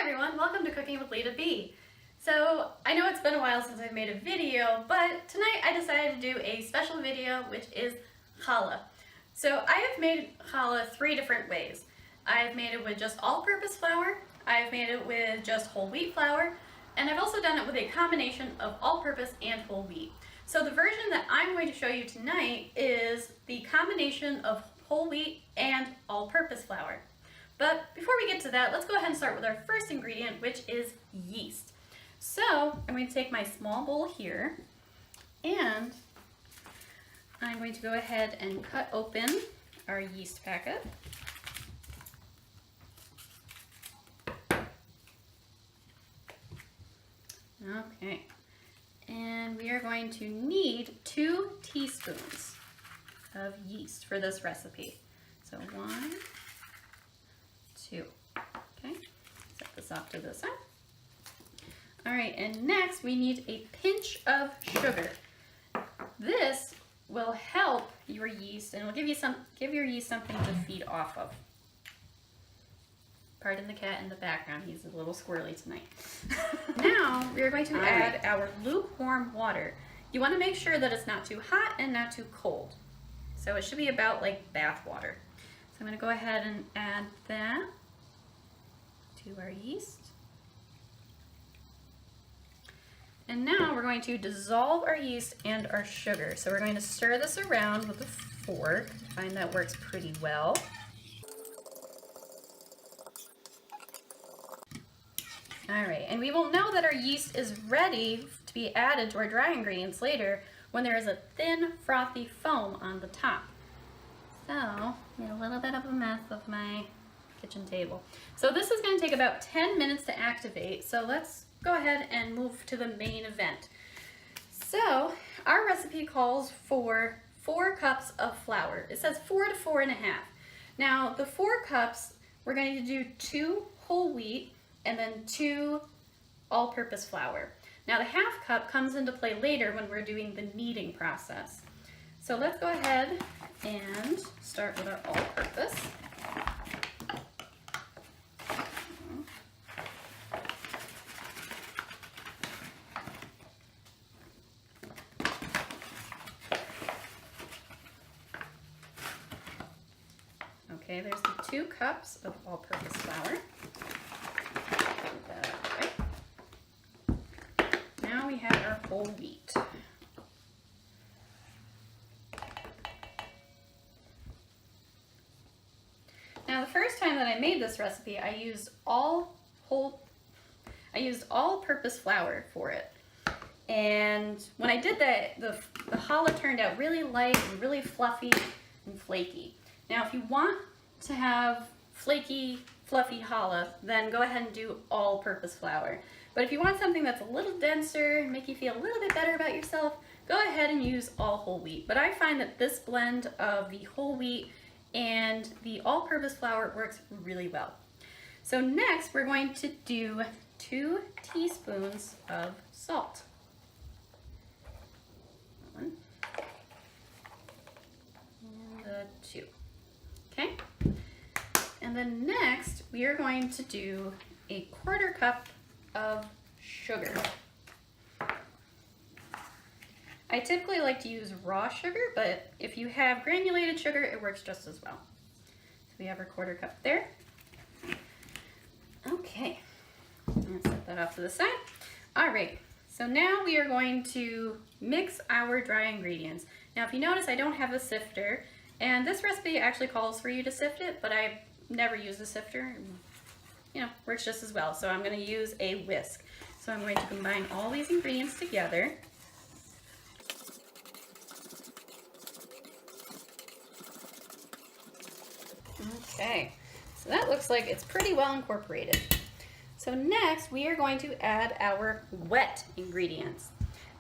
everyone, welcome to Cooking with Lita B. So I know it's been a while since I've made a video, but tonight I decided to do a special video which is challah. So I have made challah 3 different ways. I've made it with just all-purpose flour, I've made it with just whole wheat flour, and I've also done it with a combination of all-purpose and whole wheat. So the version that I'm going to show you tonight is the combination of whole wheat and all-purpose flour. But before we get to that, let's go ahead and start with our first ingredient, which is yeast. So I'm going to take my small bowl here, and I'm going to go ahead and cut open our yeast packet. Okay, and we are going to need 2 teaspoons of yeast for this recipe. So 1, 2. Okay, set this off to the side. All right, and next we need a pinch of sugar. This will help your yeast and will give your yeast something to feed off of. Pardon the cat in the background, he's a little squirrely tonight. Now we are going to add our lukewarm water. You want to make sure that it's not too hot and not too cold. So it should be about like bath water. So I'm going to go ahead and add that to our yeast. And now we're going to dissolve our yeast and our sugar. So we're going to stir this around with a fork. I find that works pretty well. All right, and we will know that our yeast is ready to be added to our dry ingredients later when there is a thin, frothy foam on the top. So, made a little bit of a mess of my kitchen table. So this is going to take about 10 minutes to activate, so let's go ahead and move to the main event. So, our recipe calls for 4 cups of flour. It says 4 to 4.5. Now, the 4 cups, we're going to do 2 whole wheat and then 2 all-purpose flour. Now, the half cup comes into play later when we're doing the kneading process. So let's go ahead and start with our all-purpose. Okay, there's the 2 cups of all-purpose flour. Now we have our whole wheat. Now the first time that I made this recipe, I used all-purpose flour for it. And when I did that, the challah turned out really light and really fluffy and flaky. Now if you want to have flaky, fluffy challah, then go ahead and do all-purpose flour. But if you want something that's a little denser, make you feel a little bit better about yourself, go ahead and use all whole wheat. But I find that this blend of the whole wheat and the all-purpose flour works really well. So next we're going to do 2 teaspoons of salt. 1 and 2. Okay? And then next we are going to do a 1/4 cup of sugar. I typically like to use raw sugar, but if you have granulated sugar, it works just as well. So we have our 1/4 cup there. Okay, let's set that off to the side. All right, so now we are going to mix our dry ingredients. Now, if you notice, I don't have a sifter, and this recipe actually calls for you to sift it, but I never use a sifter. You know, works just as well. So I'm going to use a whisk. So I'm going to combine all these ingredients together. Okay, so that looks like it's pretty well incorporated. So next we are going to add our wet ingredients.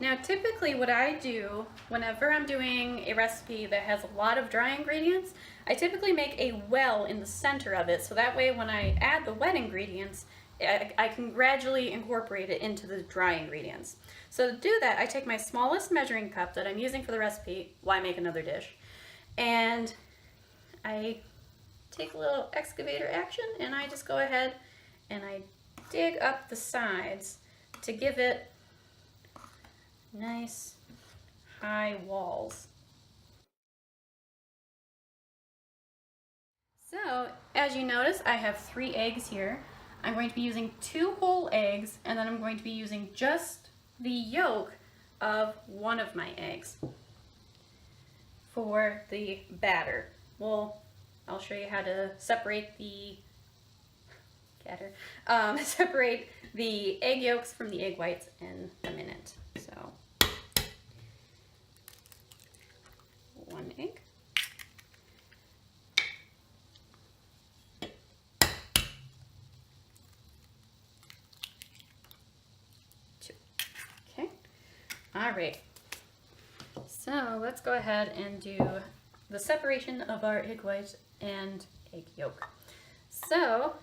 Now typically what I do whenever I'm doing a recipe that has a lot of dry ingredients, I typically make a well in the center of it, so that way when I add the wet ingredients, I can gradually incorporate it into the dry ingredients. So to do that, I take my smallest measuring cup that I'm using for the recipe, why make another dish, and I take a little excavator action and I just go ahead and I dig up the sides to give it nice high walls. So, as you notice, I have 3 eggs here. I'm going to be using 2 whole eggs, and then I'm going to be using just the yolk of one of my eggs for the batter. Well, I'll show you how to separate the separate the egg yolks from the egg whites in a minute. So, 1 egg. All right, so let's go ahead and do the separation of our egg white and egg yolk. So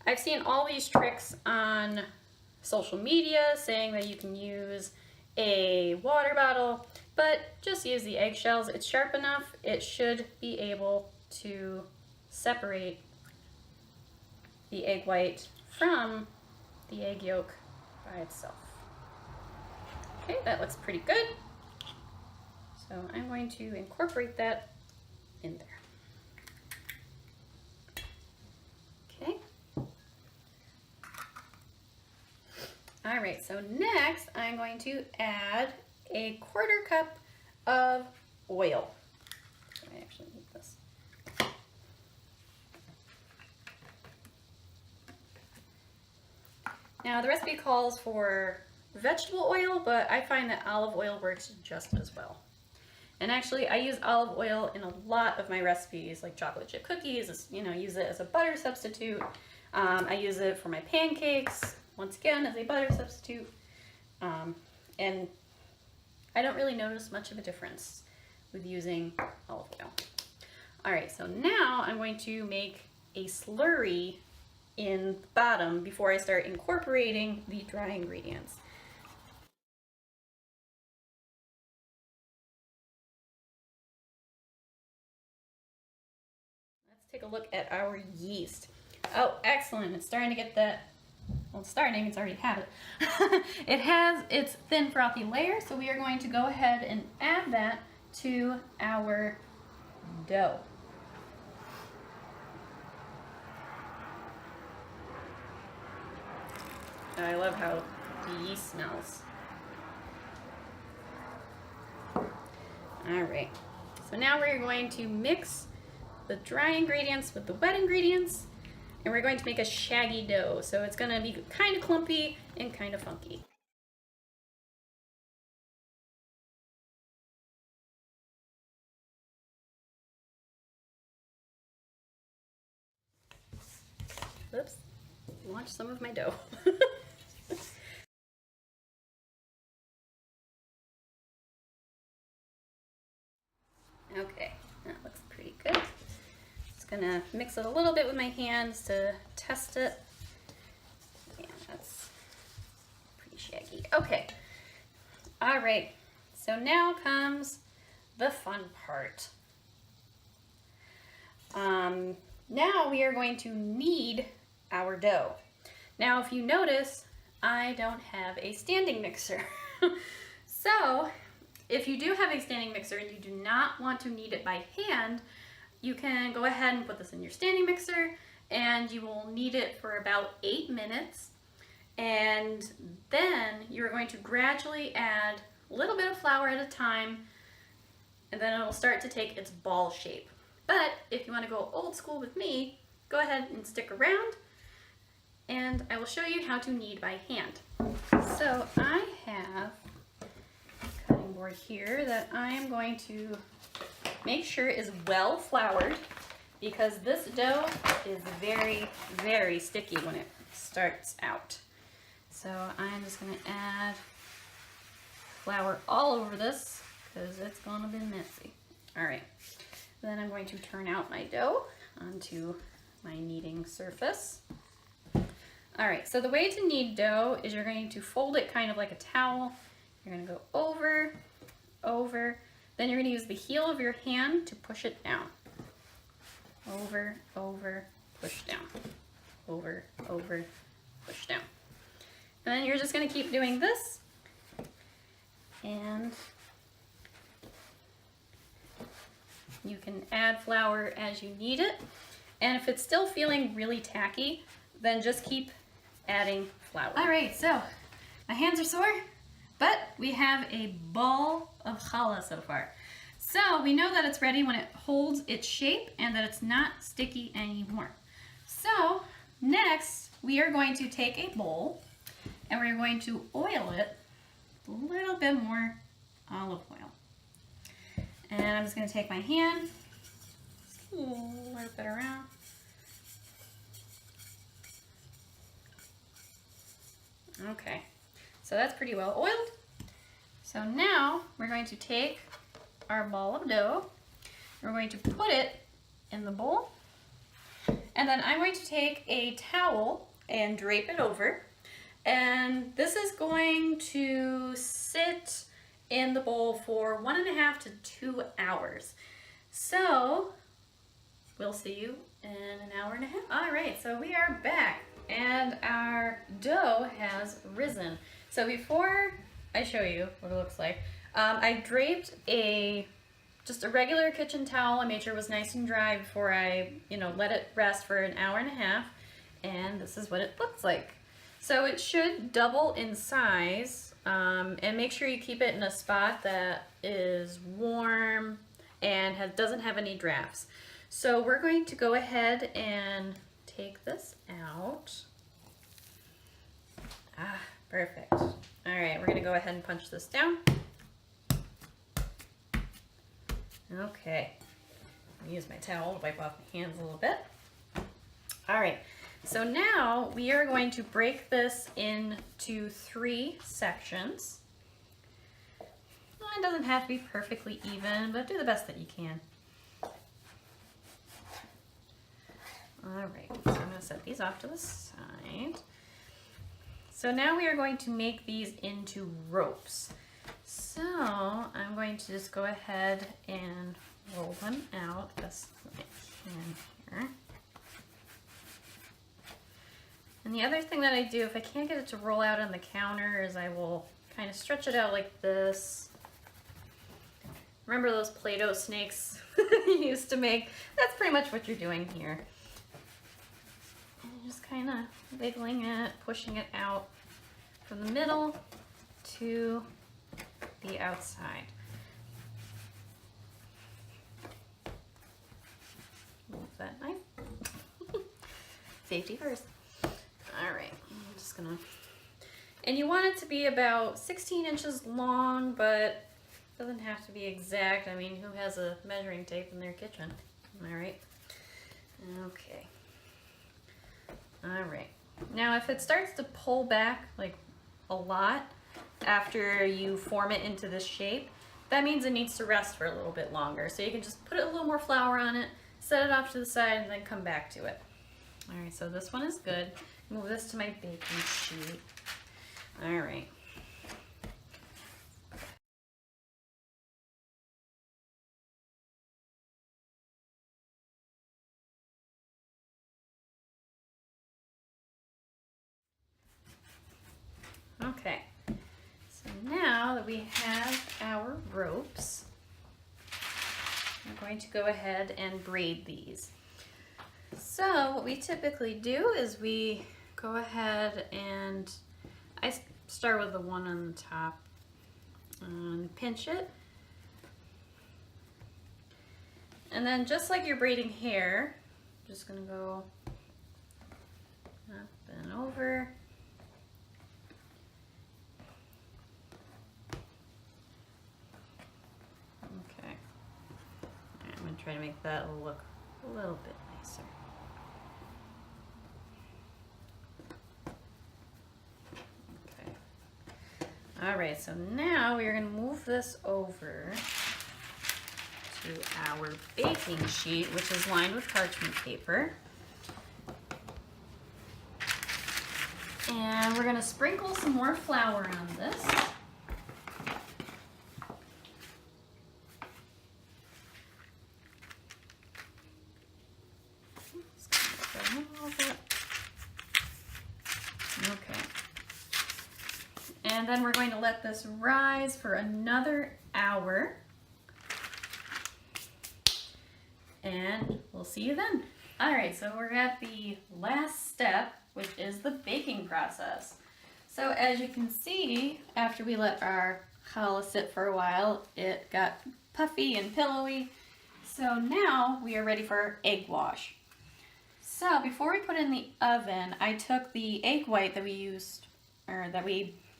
I've seen all these tricks on social media saying that you can use a water bottle, but just use the eggshells. It's sharp enough. It should be able to separate the egg white from the egg yolk by itself. Okay, that looks pretty good. So I'm going to incorporate that in there. Okay. All right, so next I'm going to add a 1/4 cup of oil. So I actually need this. Now the recipe calls for vegetable oil, but I find that olive oil works just as well. And actually I use olive oil in a lot of my recipes, like chocolate chip cookies, use it as a butter substitute. I use it for my pancakes, once again, as a butter substitute. And I don't really notice much of a difference with using olive oil. All right, so now I'm going to make a slurry in the bottom before I start incorporating the dry ingredients. Take a look at our yeast. Oh, excellent. It's starting to get that, well, it's starting, it's already had it. It has its thin frothy layer, so we are going to go ahead and add that to our dough. I love how the yeast smells. All right, so now we're going to mix the dry ingredients with the wet ingredients, and we're going to make a shaggy dough. So it's going to be kind of clumpy and kind of funky. Oops, launched some of my dough. Okay, that looks pretty good. Gonna mix it a little bit with my hands to test it. Yeah, that's pretty shaggy. Okay. All right. So now comes the fun part. Now we are going to knead our dough. Now, if you notice, I don't have a standing mixer. So, if you do have a standing mixer and you do not want to knead it by hand, you can go ahead and put this in your standing mixer, and you will knead it for about 8 minutes. And then you're going to gradually add a little bit of flour at a time, and then it'll start to take its ball shape. But if you want to go old school with me, go ahead and stick around, and I will show you how to knead by hand. So I have a cutting board here that I am going to make sure is well floured, because this dough is very, very sticky when it starts out. So I'm just going to add flour all over this because it's going to be messy. All right, then I'm going to turn out my dough onto my kneading surface. All right, so the way to knead dough is you're going to fold it kind of like a towel. You're going to go over, over, then you're going to use the heel of your hand to push it down. Over, over, push down. Over, over, push down. And then you're just gonna keep doing this. And you can add flour as you need it. And if it's still feeling really tacky, then just keep adding flour. All right, so my hands are sore, but we have a ball of challah so far. So we know that it's ready when it holds its shape and that it's not sticky anymore. So next, we are going to take a bowl and we're going to oil it with a little bit more olive oil. And I'm just going to take my hand, a little bit around. Okay, so that's pretty well oiled. So now we're going to take our ball of dough, we're going to put it in the bowl, and then I'm going to take a towel and drape it over. And this is going to sit in the bowl for 1.5 to 2 hours. So we'll see you in an hour and a half. All right, so we are back and our dough has risen. So before I show you what it looks like, I draped just a regular kitchen towel. I made sure it was nice and dry before I, let it rest for an hour and a half. And this is what it looks like. So it should double in size, and make sure you keep it in a spot that is warm and doesn't have any drafts. So we're going to go ahead and take this out. Ah, perfect. All right, we're gonna go ahead and punch this down. Okay, I'll use my towel to wipe off my hands a little bit. All right, so now we are going to break this into 3 sections. Well, it doesn't have to be perfectly even, but do the best that you can. All right, so I'm gonna set these off to the side. So now we are going to make these into ropes. So I'm going to just go ahead and roll them out just like here. And the other thing that I do, if I can't get it to roll out on the counter, is I will kind of stretch it out like this. Remember those Play-Doh snakes you used to make? That's pretty much what you're doing here. And just kind of wiggling it, pushing it out from the middle to the outside. Move that knife. Safety first. All right, I'm just gonna, and you want it to be about 16 inches long, but it doesn't have to be exact. I mean, who has a measuring tape in their kitchen? All right. Okay. All right. Now, if it starts to pull back like a lot after you form it into this shape, that means it needs to rest for a little bit longer. So you can just put a little more flour on it, set it off to the side, and then come back to it. All right, so this one is good. Move this to my baking sheet. All right. Okay, so now that we have our ropes, I'm going to go ahead and braid these. So what we typically do is we go ahead and I start with the one on the top and pinch it. And then just like you're braiding hair, I'm just gonna go up and over. Okay. I'm gonna try to make that look a little bit nicer. All right, so now we are going to move this over to our baking sheet, which is lined with parchment paper. And we're going to sprinkle some more flour on this. And then we're going to let this rise for another hour. And we'll see you then. All right, so we're at the last step, which is the baking process. So as you can see, after we let our challah sit for a while, it got puffy and pillowy. So now we are ready for our egg wash. So before we put it in the oven, I took the egg white that we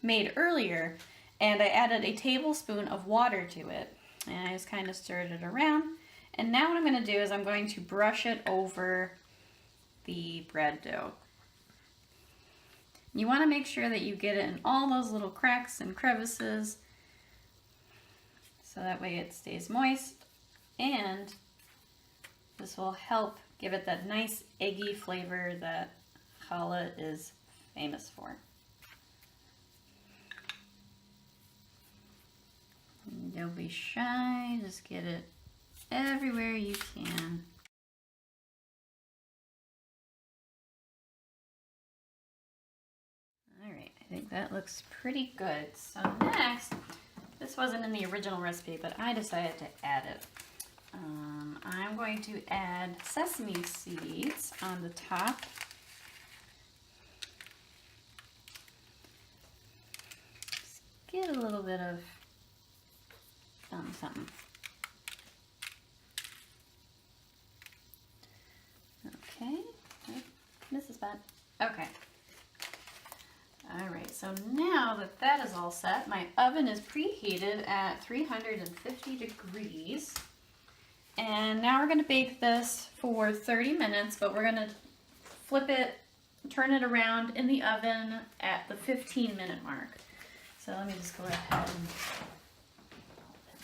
made earlier, and I added a tablespoon of water to it. And I just kind of stirred it around. And now what I'm going to do is I'm going to brush it over the bread dough. You want to make sure that you get it in all those little cracks and crevices, so that way it stays moist, and this will help give it that nice eggy flavor that challah is famous for. And don't be shy, just get it everywhere you can. Alright, I think that looks pretty good. So next, this wasn't in the original recipe, but I decided to add it. I'm going to add sesame seeds on the top. Just get a little bit of something. Okay, this is bad. Okay. Alright, so now that that is all set, my oven is preheated at 350 degrees. And now we're going to bake this for 30 minutes, but we're going to flip it, turn it around in the oven at the 15-minute mark. So let me just go ahead and open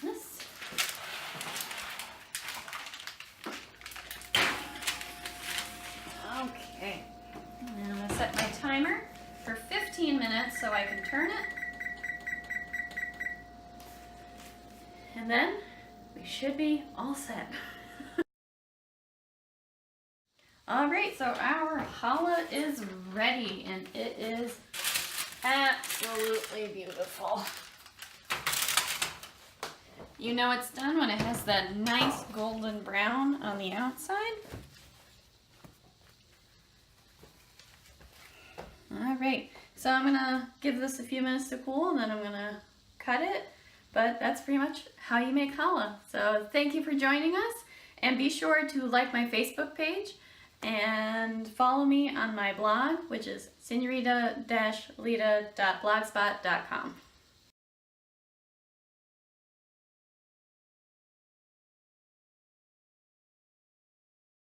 this. Okay, and I'm going to set my timer for 15 minutes so I can turn it. And then we should be all set. Alright, so our challah is ready, and it is absolutely beautiful. You know it's done when it has that nice golden brown on the outside. Alright, so I'm going to give this a few minutes to cool, and then I'm going to cut it. But that's pretty much how you make challah. So thank you for joining us, and be sure to like my Facebook page and follow me on my blog, which is senorita-lita.blogspot.com.